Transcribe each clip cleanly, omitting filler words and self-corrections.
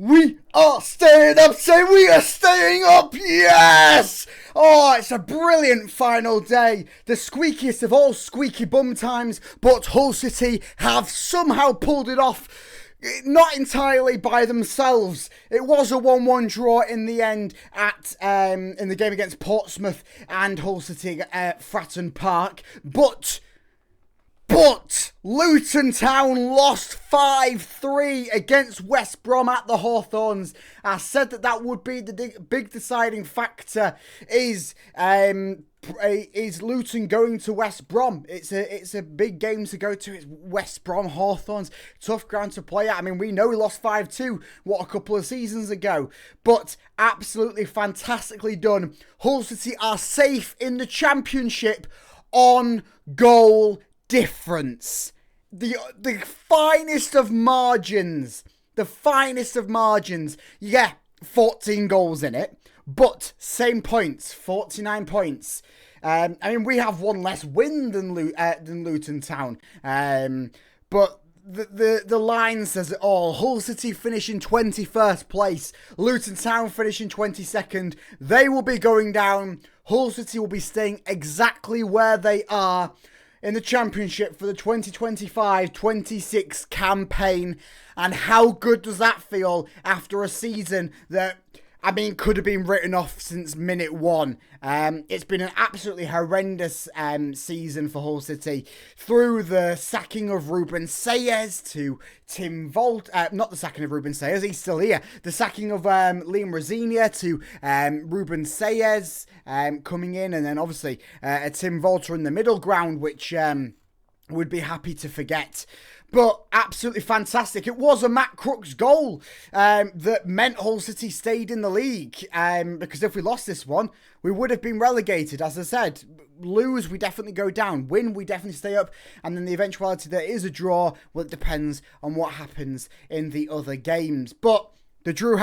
We are staying up, say we are staying up, yes! Oh, it's a brilliant final day. The squeakiest of all squeaky bum times, but Hull City have somehow pulled it off. Not entirely by themselves. It was a 1-1 draw in the end at in the game against Portsmouth and Hull City at Fratton Park, but Luton Town lost 5-3 against West Brom at the Hawthorns. I said that would be the big deciding factor. Is Luton going to West Brom? It's a big game to go to. It's West Brom, Hawthorns, tough ground to play at. I mean, we know we lost 5-2 a couple of seasons ago, but absolutely fantastically done. Hull City are safe in the Championship on goal difference. The finest of margins. The finest of margins. Yeah, 14 goals in it, but same points, 49 points. I mean, we have one less win than Luton Town. But the line says it all. Hull City finish in 21st place. Luton Town finish in 22nd. They will be going down. Hull City will be staying exactly where they are in the Championship for the 2025-26 campaign. And how good does that feel after a season that, I mean, could have been written off since minute one? It's been an absolutely horrendous season for Hull City, through the sacking of Ruben Sayers to Tim Volt. Not the sacking of Ruben Sayers, he's still here. The sacking of Liam Rosinia to Ruben Sayers coming in, and then obviously a Tim Volter in the middle ground, which would be happy to forget. But absolutely fantastic. It was a Matt Crooks goal that meant Hull City stayed in the league. Because if we lost this one, we would have been relegated. As I said, lose, we definitely go down. Win, we definitely stay up. And then the eventuality there is a draw, well, it depends on what happens in the other games. But the draw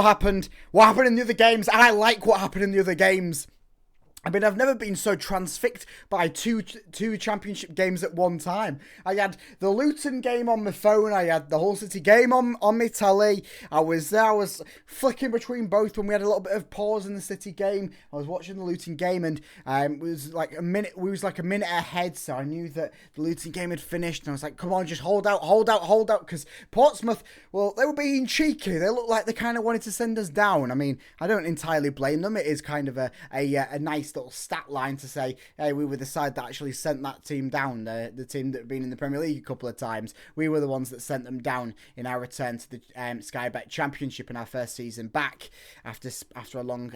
happened. What happened in the other games? I like what happened in the other games. I mean, I've never been so transfixed by two Championship games at one time. I had the Luton game on my phone. I had the Hull City game on my telly. I was flicking between both when we had a little bit of pause in the City game. I was watching the Luton game, and it was like a minute. We was like a minute ahead, so I knew that the Luton game had finished. And I was like, "Come on, just hold out," because Portsmouth, well, they were being cheeky. They looked like they kind of wanted to send us down. I mean, I don't entirely blame them. It is kind of a nice little stat line to say, hey, we were the side that actually sent that team down, the team that had been in the Premier League a couple of times. We were the ones that sent them down in our return to the Sky Bet Championship in our first season back after a long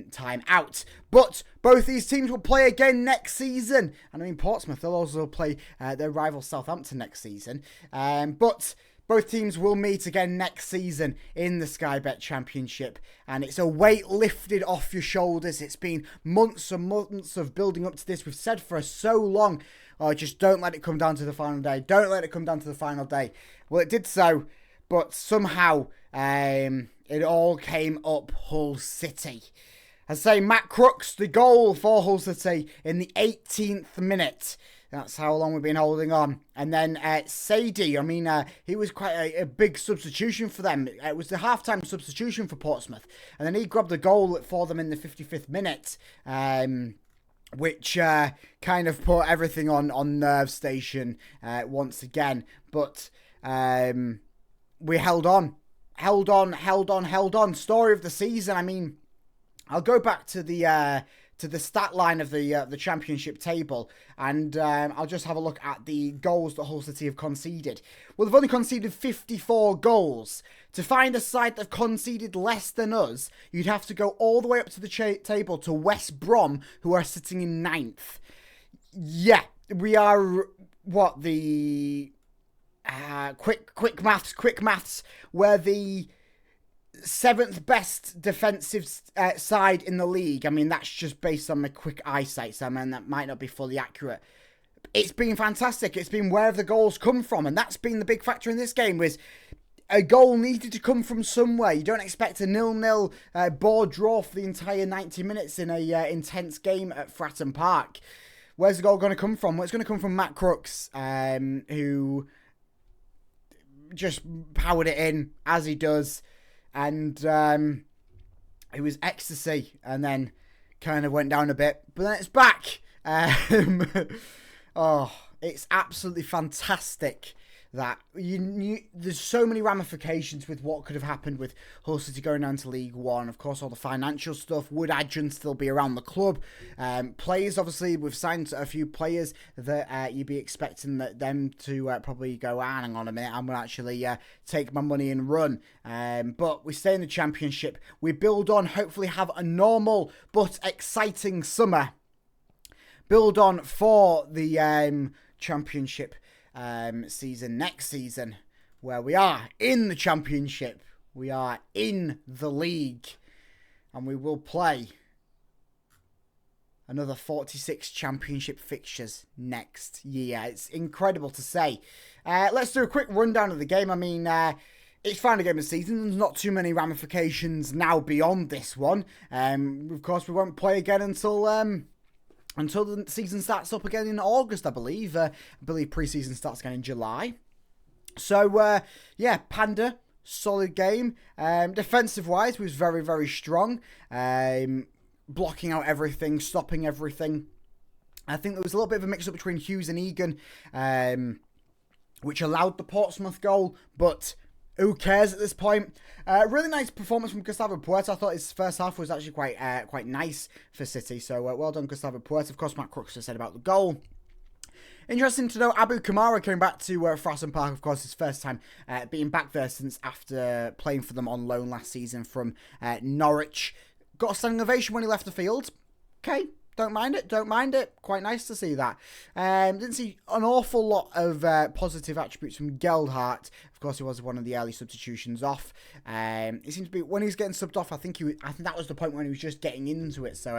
time out. But both these teams will play again next season, and I mean, Portsmouth, they'll also play their rival Southampton next season, but both teams will meet again next season in the Sky Bet Championship, and it's a weight lifted off your shoulders. It's been months and months of building up to this. We've said for so long, oh, just don't let it come down to the final day. Don't let it come down to the final day. Well, it did so, but somehow it all came up Hull City. I say Matt Crooks, the goal for Hull City in the 18th minute. That's how long we've been holding on. And then Sadie, I mean, he was quite a big substitution for them. It was the halftime substitution for Portsmouth. And then he grabbed the goal for them in the 55th minute, which kind of put everything on nerve station once again. But we held on. Story of the season. I mean, I'll go back to the stat line of the Championship table, and I'll just have a look at the goals that Hull City have conceded. Well, they've only conceded 54 goals. To find a side that have conceded less than us, you'd have to go all the way up to the table to West Brom, who are sitting in 9th. Yeah, we are, what, the quick maths, where the 7th best defensive side in the league. I mean, that's just based on my quick eyesight, so I mean, that might not be fully accurate. It's been fantastic. It's been where the goals come from, and that's been the big factor in this game, was a goal needed to come from somewhere. You don't expect a 0-0 board draw for the entire 90 minutes in a intense game at Fratton Park. Where's the goal going to come from? Well, it's going to come from Matt Crooks, who just powered it in, as he does. and it was ecstasy, and then kind of went down a bit, but then it's back. Oh, it's absolutely fantastic that there's so many ramifications with what could have happened with Hull City going down to League One. Of course, all the financial stuff. Would Adrian still be around the club? Players, obviously, we've signed a few players that you'd be expecting them to probably go, hang on a minute, I'm going to actually take my money and run. But we stay in the Championship. We build on, hopefully have a normal but exciting summer. Build on for the Championship season next season, where we are in the Championship, we are in the league, and we will play another 46 Championship fixtures next year. It's incredible to say. Let's do a quick rundown of the game. I mean, it's final game of the season. There's not too many ramifications now beyond this one. Of course, we won't play again until the season starts up again in August, I believe. I believe pre-season starts again in July. So, yeah, Panda, solid game. Defensive-wise, was very, very strong. Blocking out everything, stopping everything. I think there was a little bit of a mix-up between Hughes and Egan, which allowed the Portsmouth goal, but who cares at this point? Really nice performance from Gustavo Puerta. I thought his first half was actually quite nice for City. So well done, Gustavo Puerta. Of course, Matt Crooks has said about the goal. Interesting to know, Abu Kamara came back to Fratton Park. Of course, his first time being back there since after playing for them on loan last season from Norwich. Got a standing ovation when he left the field. Okay. Don't mind it. Quite nice to see that. Didn't see an awful lot of positive attributes from Geldhart. Of course, he was one of the early substitutions off. It seems to be when he was getting subbed off. I think that was the point when he was just getting into it. So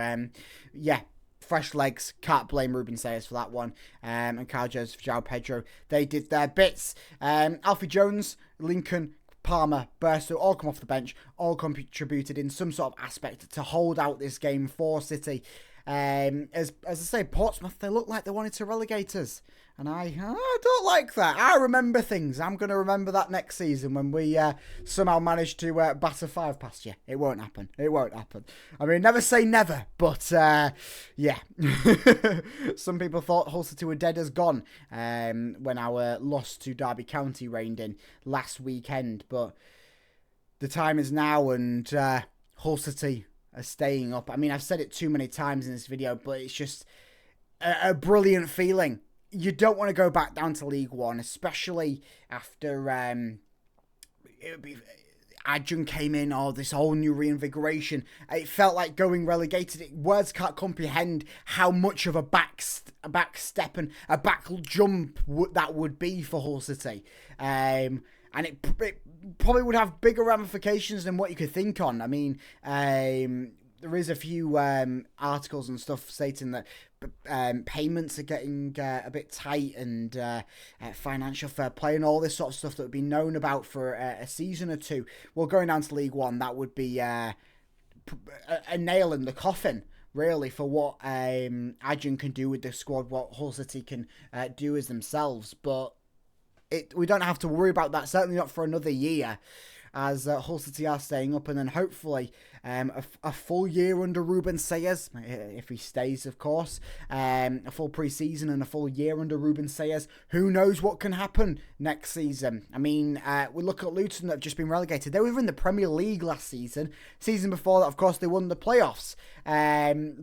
yeah, fresh legs. Can't blame Ruben Sayers for that one. And Carl Joseph, João Pedro, they did their bits. Alfie Jones, Lincoln, Palmer, Burstow, all come off the bench, all contributed in some sort of aspect to hold out this game for City. As I say, Portsmouth, they look like they wanted to relegate us. And I don't like that. I remember things. I'm going to remember that next season when we somehow manage to batter 5 past you. It won't happen. I mean, never say never. But, yeah. Some people thought Hull City were dead as gone when our loss to Derby County reigned in last weekend. But the time is now, and Hull City are staying up. I mean, I've said it too many times in this video, but it's just a brilliant feeling. You don't want to go back down to League One, especially after Adjun came in, or this whole new reinvigoration. It felt like going relegated. Words can't comprehend how much of a back step and a back jump that would be for Hull City. And it probably would have bigger ramifications than what you could think on. I mean, there is a few articles and stuff stating that payments are getting a bit tight, and financial fair play and all this sort of stuff that would be known about for a season or two. Well, going down to League One, that would be a nail in the coffin, really, for what Adrian can do with the squad, what Hull City can do as themselves. But we don't have to worry about that, certainly not for another year, as Hull City are staying up, and then hopefully a full year under Ruben Sayers, if he stays, of course, a full pre-season and a full year under Ruben Sayers. Who knows what can happen next season? I mean, we look at Luton that have just been relegated. They were in the Premier League last season. Season before that, of course, they won the playoffs.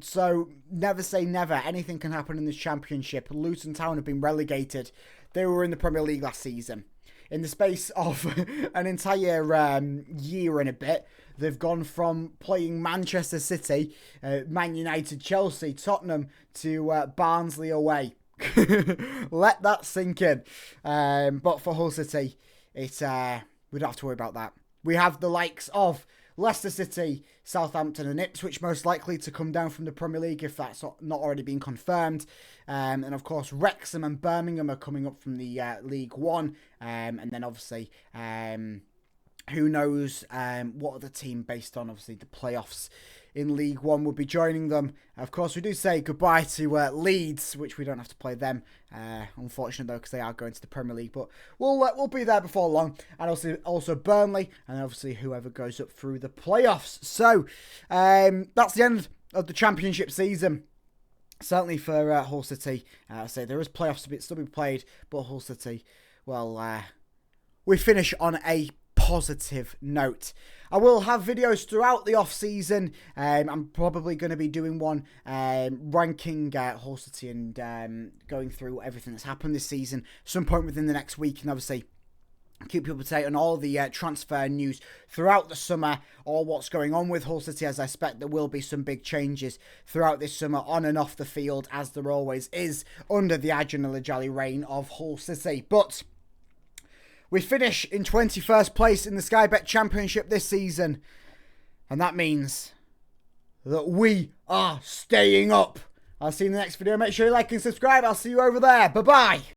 So never say never. Anything can happen in this Championship. Luton Town have been relegated. They were in the Premier League last season. In the space of an entire year and a bit, they've gone from playing Manchester City, Man United, Chelsea, Tottenham, to Barnsley away. Let that sink in. But for Hull City, we don't have to worry about that. We have the likes of Leicester City, Southampton and Ipswich most likely to come down from the Premier League if that's not already been confirmed. And of course, Wrexham and Birmingham are coming up from the League One. And then obviously who knows what other team, based on obviously the playoffs in League One, would be joining them. Of course, we do say goodbye to Leeds, which we don't have to play them. Unfortunate though, because they are going to the Premier League. But we'll be there before long, and also Burnley, and obviously whoever goes up through the playoffs. So that's the end of the Championship season. Certainly for Hull City. I say there is playoffs to still be played, but Hull City, well, we finish on a positive note. I will have videos throughout the off-season. I'm probably going to be doing one ranking Hull City and going through everything that's happened this season some point within the next week, and obviously keep you up to date on all the transfer news throughout the summer, or what's going on with Hull City, as I expect there will be some big changes throughout this summer on and off the field, as there always is under the Adrian Alajali reign of Hull City. But we finish in 21st place in the Sky Bet Championship this season, and that means that we are staying up. I'll see you in the next video. Make sure you like and subscribe. I'll see you over there. Bye-bye.